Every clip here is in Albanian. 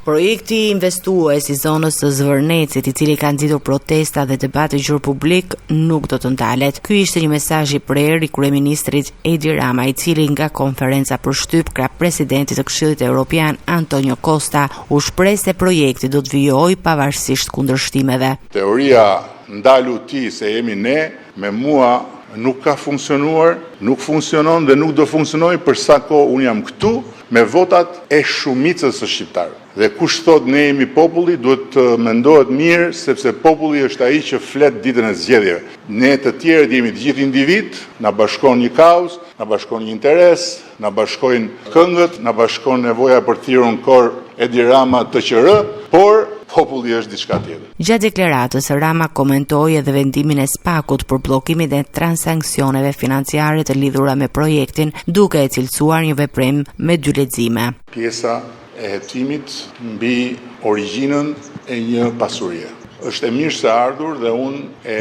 Projekti investues i zonës së Zvërnecit, i cili ka nxitur protesta dhe debate gjur publik, nuk do të ndalet. Ky ishte një mesazh i prerë i kryeministrit Edi Rama, i cili nga konferenca për shtyp krah presidentit të Këshillit Evropian Antonio Costa u shpreh se projekti do të vijojë pavarësisht kundërshtimeve. Teoria ndalu ti se jemi ne, me mua nuk ka funksionuar, nuk funksionon dhe nuk do funksionoj për sa kohë unë jam këtu me votat e shumicës së shqiptarëve. Dhe kush thot ne jemi populli, duhet të mendohet mirë, sepse populli është ai që flet ditën e zgjedhjeve. Ne të tjerët jemi të gjithë individ, na bashkon një kauzë, na bashkon një interes, na bashkojnë këngët, na bashkon nevoja për të thirrur në kor Edi Rama TQR, por populli është diçka tjetër. Gjatë deklaratës, Rama komentoi edhe vendimin e SPAK-ut për bllokimin e transanksioneve financiare të lidhura me projektin, duke e cilësuar një veprim me dy lexime. Pjesa e hetimit mbi origjinën e një pasurie. Është e mirë se ardhur dhe unë e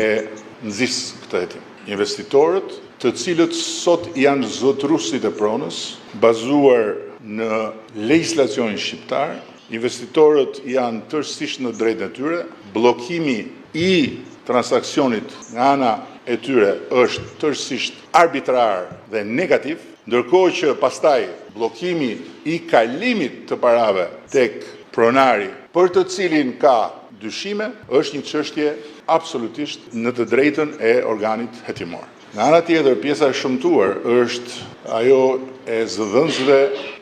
nxis këtë hetim. Investitorët, të cilët sot janë zotëruesit e pronës, bazuar në legjislacionin shqiptar, investitorët janë tërësisht në drejtën e tyre, bllokimi i transaksionit nga ana e tyre është tërësisht arbitrar dhe negativ, ndërkohë që pastaj bllokimi i kalimit të parave tek pronari, për të cilin ka dyshime, është një çështje absolutisht në të drejtën e organit hetimor. Nga ana tjetër, pjesa e shëmtuar është ajo e zëdhënësve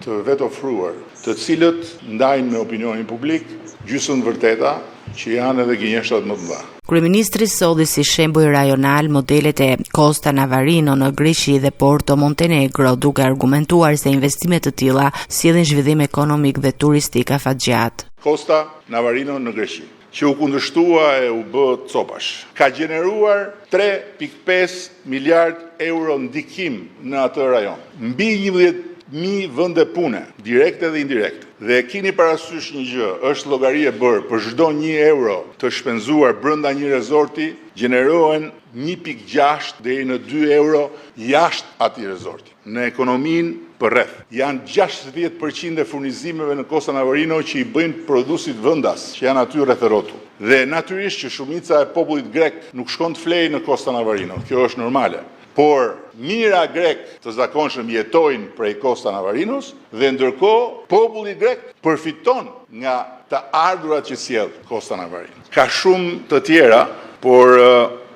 të vetë ofruar, të cilët ndajnë me opinionin publik gjysmë vërteta që janë edhe gënjeshtat më të mëdha. Kryeministri solli si shembull rajonal modelet e Costa Navarino në Greqi dhe Porto Montenegro, duke argumentuar se investime të tilla sjellin zhvillim ekonomik dhe turistik afatgjat. Costa Navarino në Greqi, që u kundërshtua e u bë copash, ka gjeneruar 3.5 miliard euro ndikim në atë rajon. Mbi 11.000 vende pune, direkte dhe indirekte. Dhe keni parasysh një gjë, është llogari e bërë për çdo 1 euro të shpenzuar brenda një rezorti, gjenerohen 1.6 deri në 2 euro jashtë atij rezorti. Në ekonominë përreth. Janë 60% e furnizimeve në Costa Navarino që i bëjnë prodhuesit vendas, që janë aty rreth rrotull. Dhe natyrisht që shumica e popullit grek nuk shkon të flejë në Costa Navarino. Kjo është normale. Por mira grek të zakonshëm jetojnë prej Costa Navarinos dhe ndërkohë populli grek përfiton nga të ardhurat që sjell Costa Navarino. Ka shumë të tjera, por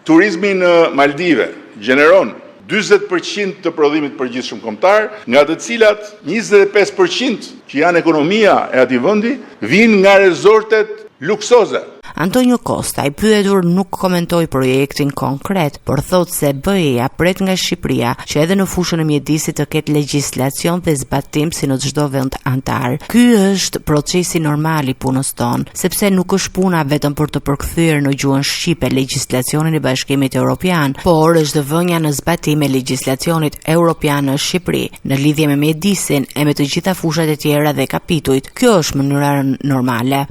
turizmi në Maldive gjeneron 40% të prodhimit përgjithshëm kombëtar, nga të cilat 25% që janë ekonomia e atij vendi vijnë nga rezortet luksoze. Antonio Costa, i pyetur, nuk komentoi projektin konkret, por thotë se BE-ja pret nga Shqipëria që edhe në fushën e mjedisit të ketë legjislacion dhe zbatim si në çdo vend antar. Ky është procesi normal i punës tonë, sepse nuk është puna vetëm për të përkthyer në gjuhën shqipe legjislacionin e Bashkimit Evropian, por është vënia në zbatim e legjislacionit evropian në Shqipëri, në lidhje me mjedisin e me të gjitha fushat e tjera dhe kapitujt. Kjo është mënyra normale.